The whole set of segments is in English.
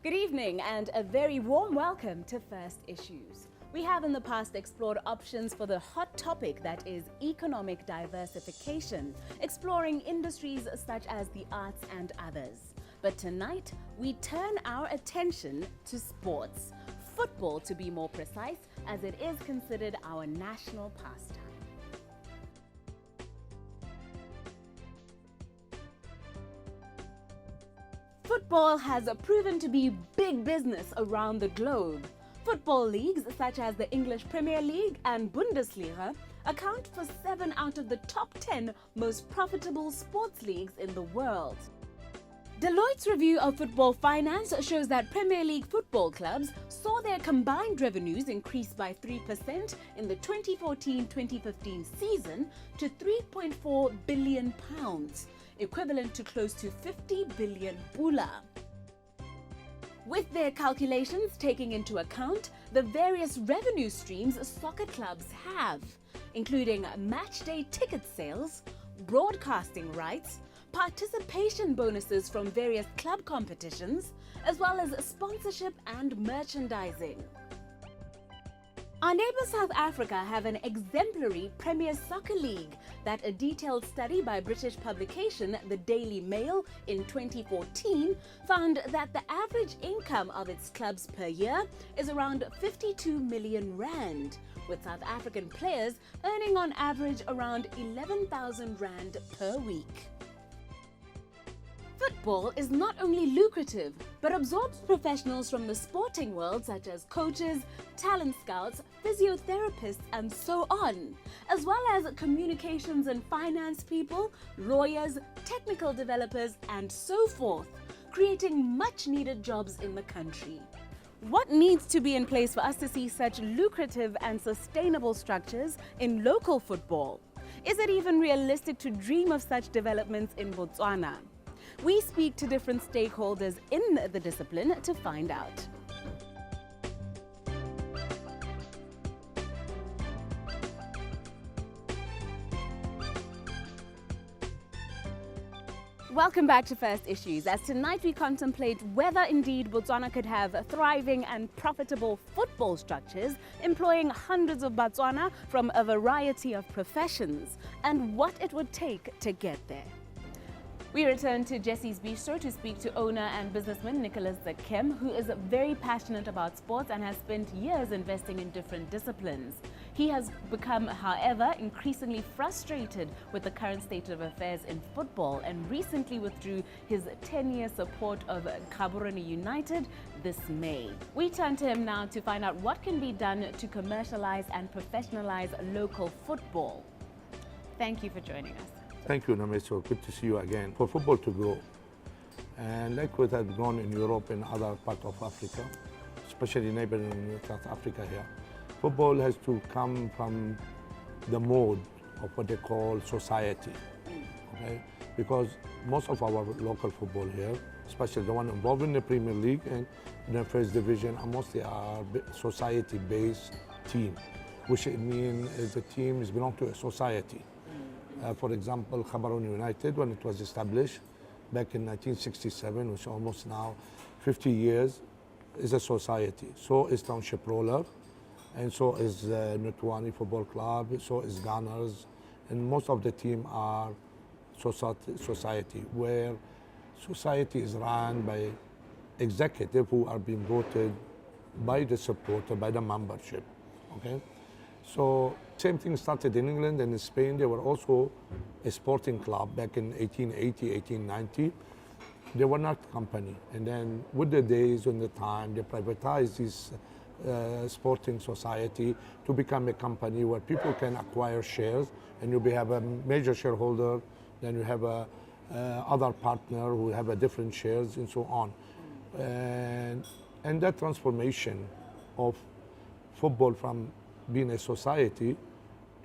Good evening and a very warm welcome to First Issues. We have in the past explored options for the hot topic that is economic diversification, exploring industries such as the arts and others. But tonight, we turn our attention to sports, football to be more precise, as it is considered our national pastime. Football has proven to be big business around the globe. Football leagues such as the English Premier League and Bundesliga account for 7 out of the top 10 most profitable sports leagues in the world. Deloitte's review of football finance shows that Premier League football clubs saw their combined revenues increase by 3% in the 2014-2015 season to £3.4 billion, equivalent to close to 50 billion pula. With their calculations taking into account the various revenue streams soccer clubs have, including match day ticket sales, broadcasting rights, participation bonuses from various club competitions, as well as sponsorship and merchandising. Our neighbours South Africa have an exemplary Premier Soccer League that a detailed study by British publication The Daily Mail in 2014 found that the average income of its clubs per year is around 52 million rand, with South African players earning on average around 11,000 rand per week. Football is not only lucrative, but absorbs professionals from the sporting world such as coaches, talent scouts, physiotherapists, and so on, as well as communications and finance people, lawyers, technical developers, and so forth, creating much needed jobs in the country. What needs to be in place for us to see such lucrative and sustainable structures in local football? Is it even realistic to dream of such developments in Botswana? We speak to different stakeholders in the discipline to find out. Welcome back to First Issues, as tonight we contemplate whether indeed Botswana could have thriving and profitable football structures employing hundreds of Botswana from a variety of professions, and what it would take to get there. We return to Jesse's Bistro to speak to owner and businessman Nicholas Zakem, who is very passionate about sports and has spent years investing in different disciplines. He has become, however, increasingly frustrated with the current state of affairs in football and recently withdrew his 10-year support of Gaborone United this May. We turn to him now to find out what can be done to commercialize and professionalize local football. Thank you for joining us. Thank you, Nameso. Good to see you again. For football to grow, and like what has grown in Europe and other parts of Africa, especially neighboring South Africa here, football has to come from the mode of what they call society, okay? Because most of our local football here, especially the one involved in the Premier League and in the First Division, are mostly society-based team, which it means is the teams belong to a society. For example, Gaborone United, when it was established back in 1967, which is almost now 50 years, is a society. So is Township Roller, and so is Nutwani Football Club, so is Gunners, and most of the team are society, where society is run by executives who are being voted by the supporter, by the membership, okay? So same thing started in England and in Spain. They were also a sporting club back in 1880, 1890. They were not a company. And then with the days and the time, they privatized this sporting society to become a company where people can acquire shares, and you have a major shareholder, then you have a other partner who have a different shares and so on. And that transformation of football from being a society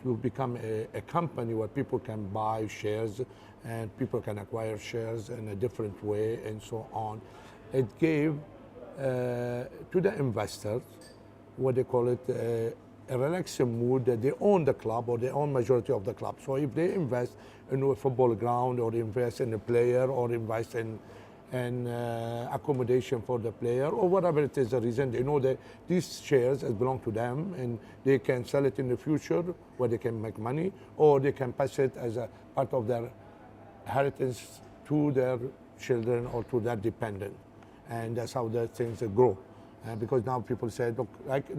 to become a company where people can buy shares and people can acquire shares in a different way and so on. It gave to the investors what they call it a relaxing mood that they own the club or they own majority of the club. So if they invest in a football ground or invest in a player or invest in and accommodation for the player, or whatever it is the reason. They know that these shares belong to them, and they can sell it in the future where they can make money, or they can pass it as a part of their inheritance to their children or to their dependent. And that's how the things grow. Because now people say, look, like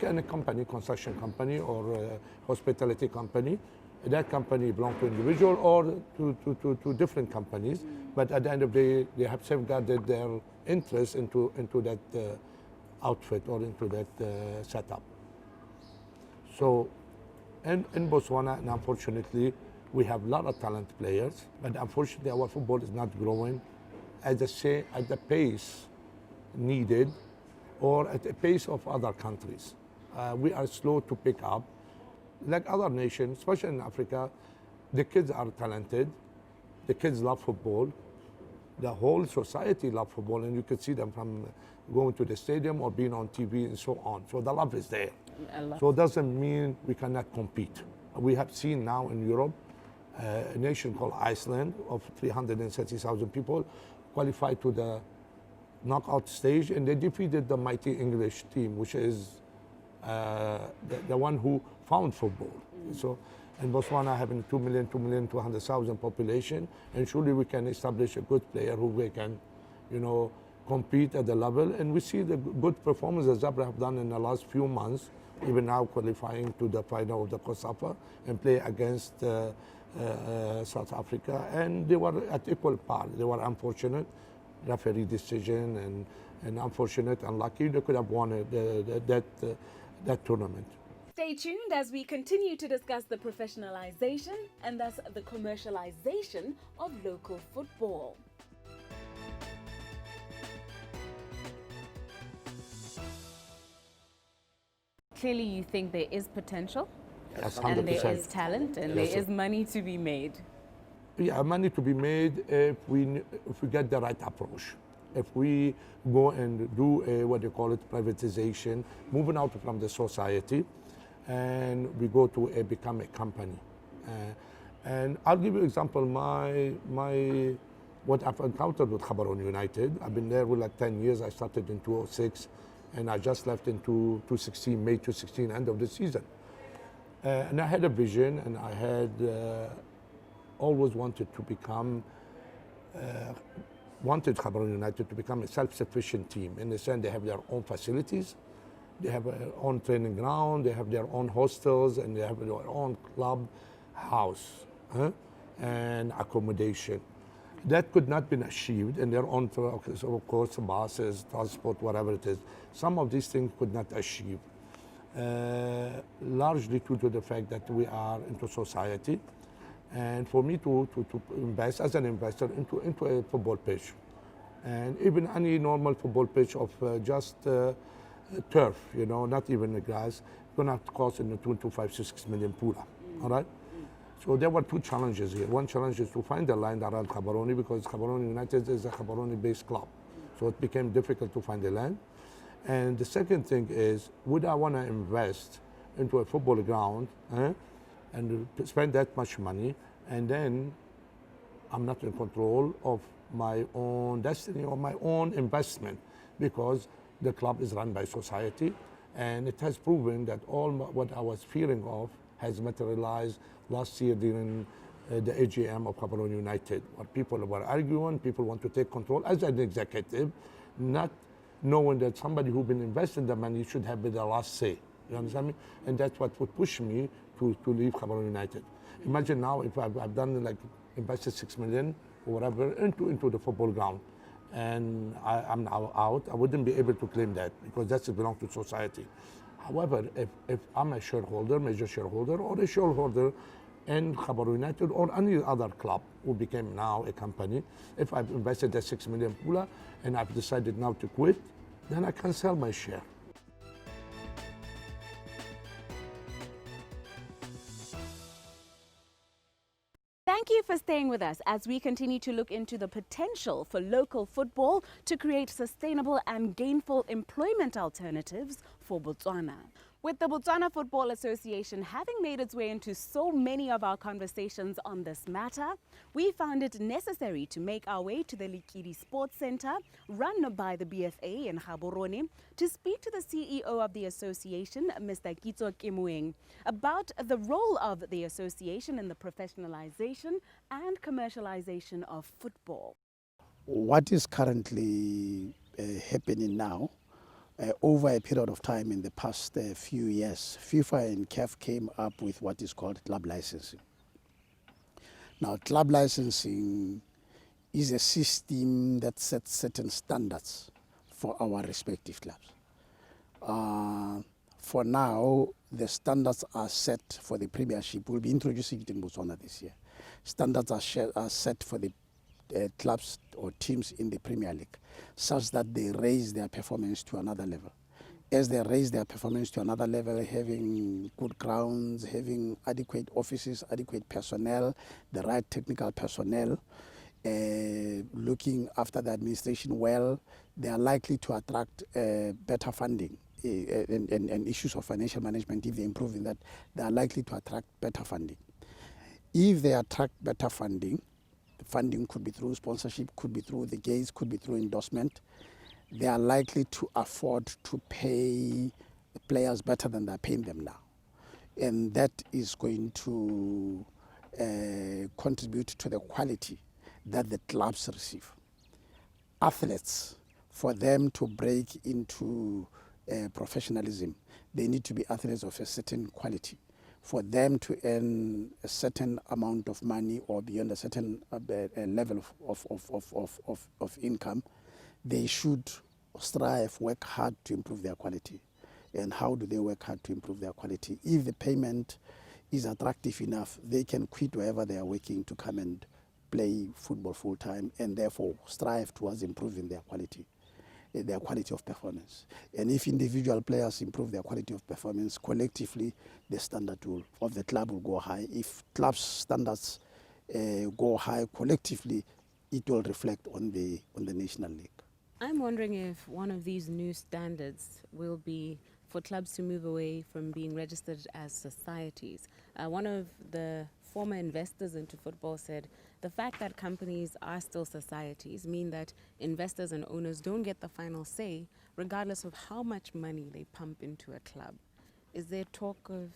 in a company, construction company or a hospitality company, that company belongs to individual or to different companies, but at the end of the day, they have safeguarded their interest into that outfit or into that setup. So in Botswana, and unfortunately, we have a lot of talented players, but unfortunately our football is not growing at the pace needed or at the pace of other countries. We are slow to pick up. Like other nations, especially in Africa, the kids are talented, the kids love football, the whole society loves football, and you can see them from going to the stadium or being on TV and so on. So the love is there. So it doesn't mean we cannot compete. We have seen now in Europe, a nation called Iceland of 330,000 people qualified to the knockout stage, and they defeated the mighty English team, which is the one who found football. So in Botswana having 2,200,000 population, and surely we can establish a good player who we can, compete at the level. And we see the good performance that Zebra have done in the last few months, even now qualifying to the final of the COSAFA and play against South Africa. And they were at equal par. They were unfortunate, referee decision, and unfortunate, unlucky. They could have won that tournament. Stay tuned as we continue to discuss the professionalization and thus the commercialization of local football. Clearly, you think there is potential, Yes, and 100%. there is talent, and Yes, there is sir. money to be made. Yeah, money to be made if we get the right approach. If we go and do what they call it privatization, moving out from the society, and we go to become a company. And I'll give you an example. What I've encountered with Gaborone United. I've been there for like 10 years. I started in 2006, and I just left in 2016, May 2016, end of the season. And I had a vision, and I had always wanted Gaborone United to become a self-sufficient team. In the sense, they have their own facilities, they have their own training ground, they have their own hostels, and they have their own club house and accommodation. That could not be achieved in their own, so of course, buses, transport, whatever it is. Some of these things could not achieve, largely due to the fact that we are into society. And for me to invest as an investor into a football pitch, and even any normal football pitch of just turf, not even the grass, going to cost in the 2 to 5 to 6 million pula. All right. So there were two challenges here. One challenge is to find the land around Gaborone, because Gaborone United is a Gaborone-based club, so it became difficult to find the land. And the second thing is, would I want to invest into a football ground? And spend that much money, and then I'm not in control of my own destiny or my own investment, because the club is run by society, and it has proven that all what I was fearing of has materialized last year during the AGM of Gaborone United, where people were arguing, people want to take control as an executive, not knowing that somebody who's been investing the money should have the last say. You understand me? And that's what would push me to leave Gaborone United. Imagine now if I've done invested 6 million or whatever into the football ground, and I'm now out, I wouldn't be able to claim that, because that belongs to society. However, if I'm a shareholder, major shareholder, or a shareholder in Gaborone United or any other club who became now a company, if I've invested that 6 million pula and I've decided now to quit, then I can sell my share. Thank you for staying with us as we continue to look into the potential for local football to create sustainable and gainful employment alternatives for Botswana. With the Botswana Football Association having made its way into so many of our conversations on this matter, we found it necessary to make our way to the Likiri Sports Center, run by the BFA in Gaborone, to speak to the CEO of the association, Mr. Kitso Kemoeng, about the role of the association in the professionalization and commercialization of football. What is currently happening now, over a period of time in the past few years, FIFA and CAF came up with what is called club licensing. Now, club licensing is a system that sets certain standards for our respective clubs. For now, the standards are set for the Premiership. We'll be introducing it in Botswana this year. Standards are set for the clubs or teams in the Premier League, such that they raise their performance to another level. As they raise their performance to another level, having good grounds, having adequate offices, adequate personnel, the right technical personnel, looking after the administration well, they are likely to attract better funding and issues of financial management. If they improve in that, they are likely to attract better funding. If they attract better funding, the funding could be through sponsorship, could be through the gates, could be through endorsement. They are likely to afford to pay the players better than they're paying them now. And that is going to contribute to the quality that the clubs receive. Athletes, for them to break into professionalism, they need to be athletes of a certain quality. For them to earn a certain amount of money or beyond a certain level of income, they should strive, work hard to improve their quality. And how do they work hard to improve their quality? If the payment is attractive enough, they can quit wherever they are working to come and play football full time, and therefore strive towards improving their quality of performance. And if individual players improve their quality of performance, collectively the standard of the club will go high. If club standards go high collectively, it will reflect on the National League. I'm wondering if one of these new standards will be for clubs to move away from being registered as societies. One of the former investors into football said the fact that companies are still societies mean that investors and owners don't get the final say regardless of how much money they pump into a club. Is there talk of...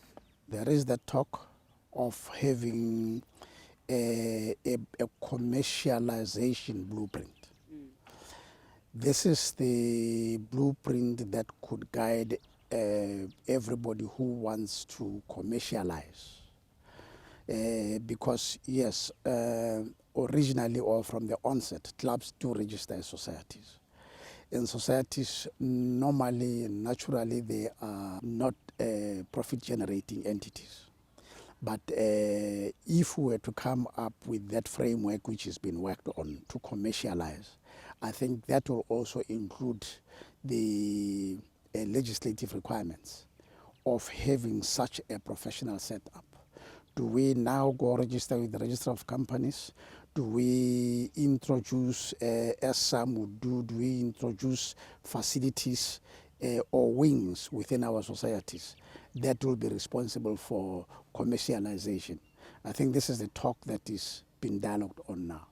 There is the talk of having a commercialization blueprint. This is the blueprint that could guide everybody who wants to commercialize. Because yes, originally or from the onset, clubs do register as societies. And societies normally, naturally, they are not profit-generating entities. But if we were to come up with that framework which has been worked on to commercialize, I think that will also include the legislative requirements of having such a professional setup. Do we now go register with the Register of Companies? Do we introduce, as some would do we introduce facilities or wings within our societies that will be responsible for commercialization? I think this is the talk that is being dialogued on now.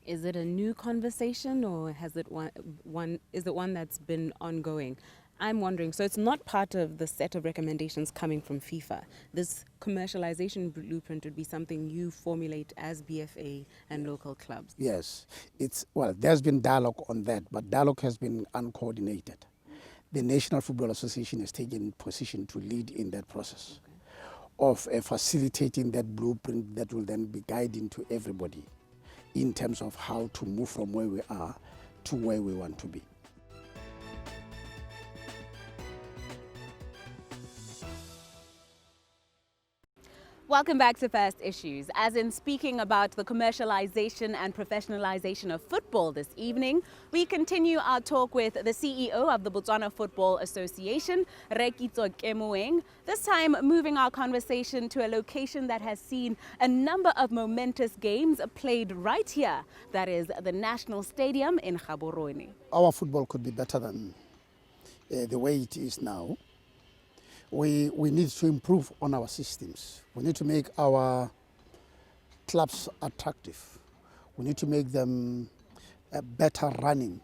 Is it a new conversation, or has it is it one that's been ongoing? I'm wondering, so it's not part of the set of recommendations coming from FIFA. This commercialization blueprint would be something you formulate as BFA and local clubs. Yes, there's been dialogue on that, but dialogue has been uncoordinated. The National Football Association has taken position to lead in that process of facilitating that blueprint that will then be guiding to everybody in terms of how to move from where we are to where we want to be. Welcome back to First Issues. As in speaking about the commercialization and professionalization of football this evening, we continue our talk with the CEO of the Botswana Football Association, Kitso Kemoeng. This time moving our conversation to a location that has seen a number of momentous games played right here. That is the National Stadium in Gaborone. Our football could be better than the way it is now. we need to improve on our systems. We need to make our clubs attractive. We need to make them better running.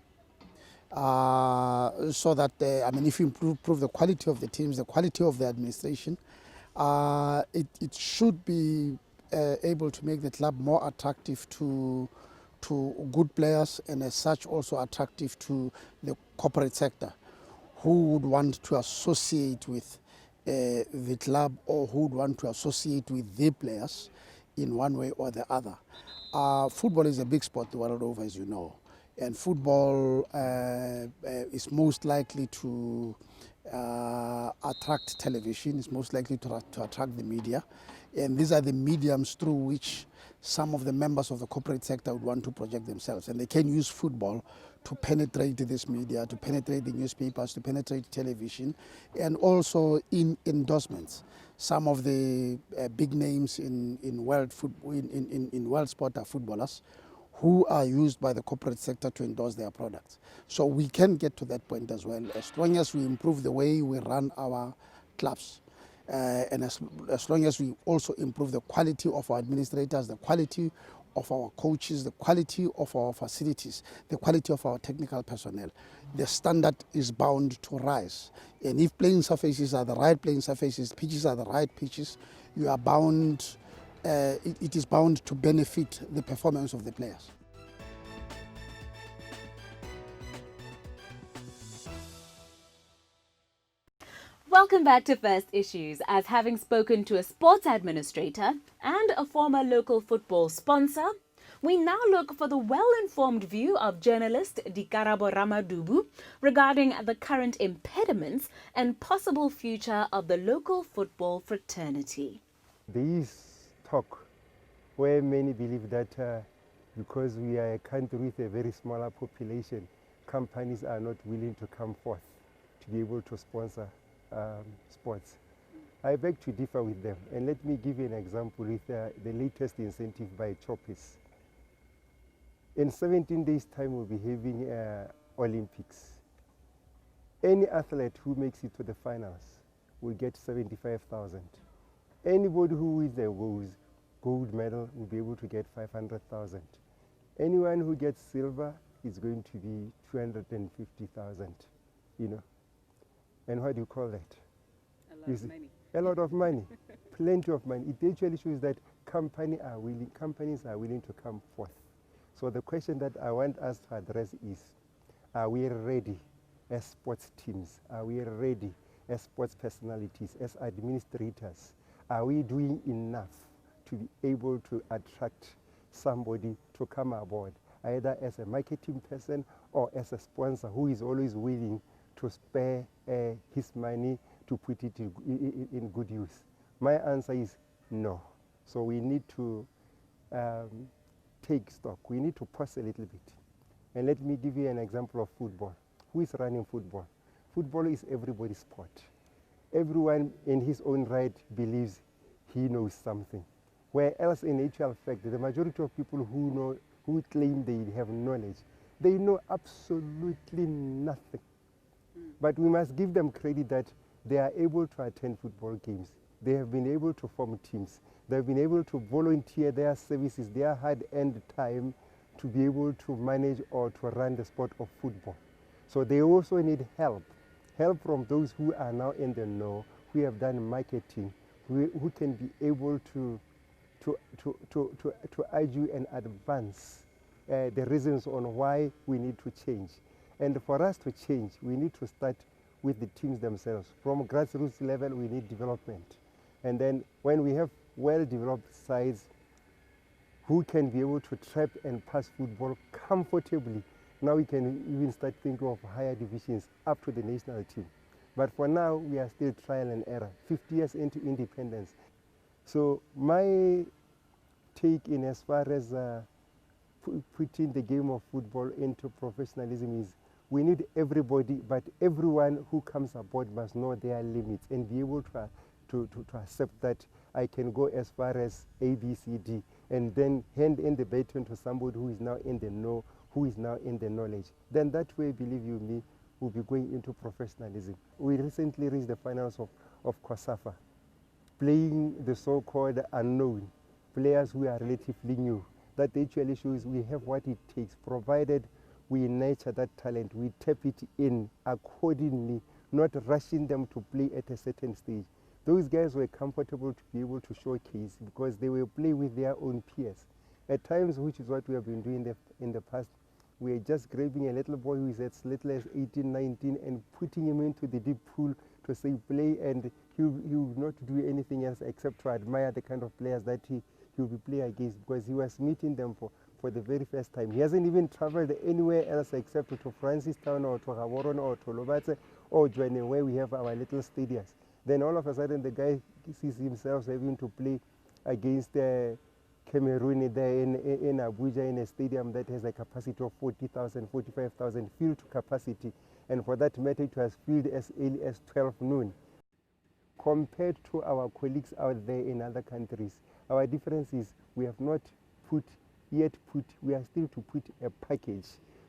So that, if you improve the quality of the teams, the quality of the administration, it should be able to make the club more attractive to good players, and as such also attractive to the corporate sector, who would want to associate with the club, or who would want to associate with the players in one way or the other. Football is a big sport the world over, as you know, and football is most likely to attract television, is most likely to attract the media, and these are the mediums through which some of the members of the corporate sector would want to project themselves, and they can use football to penetrate this media, to penetrate the newspapers, to penetrate television, and also in endorsements. Some of the big names in world sport are footballers who are used by the corporate sector to endorse their products. So we can get to that point as well, as long as we improve the way we run our clubs. And as long as we also improve the quality of our administrators, the quality of our coaches, the quality of our facilities, the quality of our technical personnel, the standard is bound to rise. And if playing surfaces are the right playing surfaces, pitches are the right pitches, you are bound, it is bound to benefit the performance of the players. Welcome back to First Issues. As having spoken to a sports administrator and a former local football sponsor, we now look for the well-informed view of journalist Dikarabo Ramadubu regarding the current impediments and possible future of the local football fraternity. There is talk where many believe that because we are a country with a very smaller population, companies are not willing to come forth to be able to sponsor sports. I beg to differ with them, and let me give you an example with the latest incentive by Choppies. In 17 days' time, we'll be having Olympics. Any athlete who makes it to the finals will get 75,000. Anybody who wins the gold medal will be able to get 500,000. Anyone who gets silver is going to be 250,000, you know. And what do you call that? A lot of money. A lot of money, plenty of money. It actually shows that companies are willing to come forth. So the question that I want us to address is, are we ready as sports teams? Are we ready as sports personalities, as administrators? Are we doing enough to be able to attract somebody to come aboard, either as a marketing person or as a sponsor who is always willing to spare his money to put it in good use? My answer is no. So we need to take stock. We need to pause a little bit. And let me give you an example of football. Who is running football? Football is everybody's sport. Everyone in his own right believes he knows something. Whereas in actual fact, the majority of people who claim they have knowledge, they know absolutely nothing. But we must give them credit that they are able to attend football games. They have been able to form teams. They have been able to volunteer their services, their hard-earned time to be able to manage or to run the sport of football. So they also need help from those who are now in the know, who have done marketing, who can be able to argue and advance the reasons on why we need to change. And for us to change, we need to start with the teams themselves. From grassroots level, we need development. And then when we have well-developed sides who can be able to trap and pass football comfortably, now we can even start thinking of higher divisions up to the national team. But for now, we are still trial and error, 50 years into independence. So my take in as far as putting the game of football into professionalism is, we need everybody, but everyone who comes aboard must know their limits and be able to accept that I can go as far as A, B, C, D, and then hand in the baton to somebody who is now in the know, who is now in the knowledge. Then that way, believe you me, will be going into professionalism. We recently reached the finals of COSAFA, playing the so-called unknown, players who are relatively new. That actually shows we have what it takes, provided we nurture that talent, we tap it in accordingly, not rushing them to play at a certain stage. Those guys were comfortable to be able to showcase because they will play with their own peers. At times, which is what we have been doing in the past, we are just grabbing a little boy who is as little as 18, 19 and putting him into the deep pool to say play, and he will not do anything else except to admire the kind of players that he will be playing against, because he was meeting them for the very first time. He hasn't even traveled anywhere else except to Francistown or to Gaborone or to Lobatse or Joanne, where we have our little stadiums. Then all of a sudden the guy sees himself having to play against Cameroon there in Abuja in a stadium that has a capacity of 40,000, 45,000 field capacity, and for that matter it was filled as early as 12 noon. Compared to our colleagues out there in other countries, our difference is we have not we are still to put a package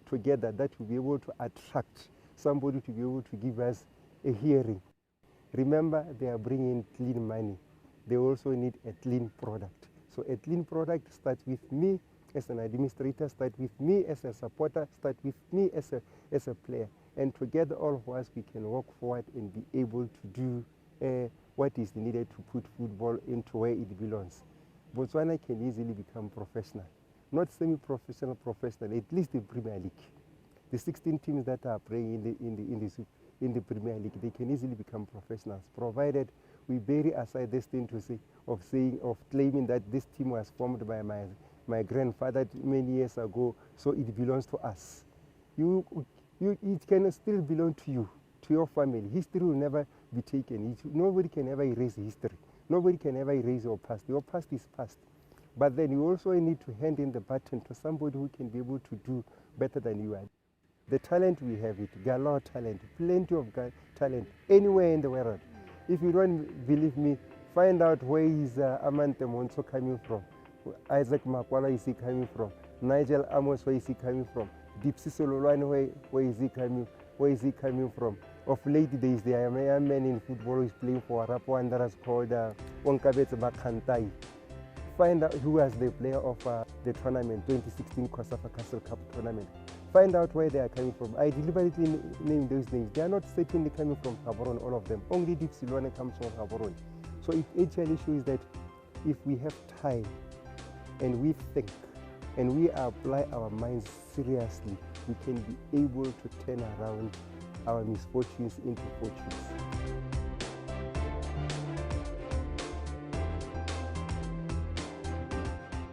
together that will be able to attract somebody to be able to give us a hearing. Remember, they are bringing clean money. They also need a clean product. So a clean product starts with me as an administrator, starts with me as a supporter, starts with me as a player. And together all of us, we can walk forward and be able to do what is needed to put football into where it belongs. Botswana can easily become professional. Not semi-professional, professional, at least the Premier League. The 16 teams that are playing in the Premier League, they can easily become professionals, provided we bury aside this thing of claiming that this team was formed by my grandfather many years ago, so it belongs to us. It can still belong to you, to your family. History will never be taken. Nobody can ever erase history. Nobody can ever erase your past. Your past is past. But then you also need to hand in the baton to somebody who can be able to do better than you are. The talent we have, galore talent, plenty of talent anywhere in the world. If you don't believe me, find out where is Amante Monso coming from, Isaac Makwala is he coming from, Nigel Amos, where is he coming from, Dipsy Sololwane, where is he coming from. Of late days, there are a man in football who is playing for Arapo Wanderers called Onkabetse Bakantai. Find out who was the player of the tournament, 2016 COSAFA Castle Cup tournament. Find out where they are coming from. I deliberately named those names. They are not certainly coming from Gaborone, all of them. Only Dipsy Sololwane comes from Gaborone. So it actually shows that if we have time and we think and we apply our minds seriously, we can be able to turn around our misfortunes into fortunes.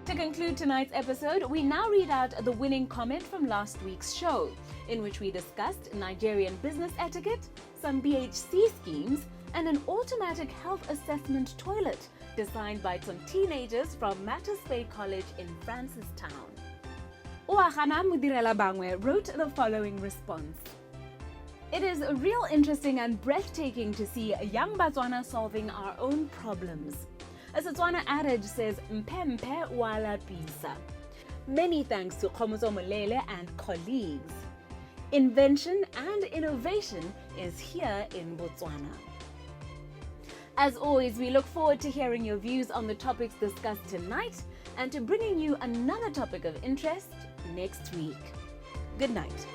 To conclude tonight's episode, we now read out the winning comment from last week's show, in which we discussed Nigerian business etiquette, some BHC schemes, and an automatic health assessment toilet designed by some teenagers from Mattis Bay College in Francistown. Uagana Mudirela Bangwe wrote the following response. It is real interesting and breathtaking to see young Botswana solving our own problems. A Setswana adage says, Mpe mpe wala pisa. Many thanks to Khomoso Molele and colleagues. Invention and innovation is here in Botswana. As always, we look forward to hearing your views on the topics discussed tonight and to bringing you another topic of interest next week. Good night.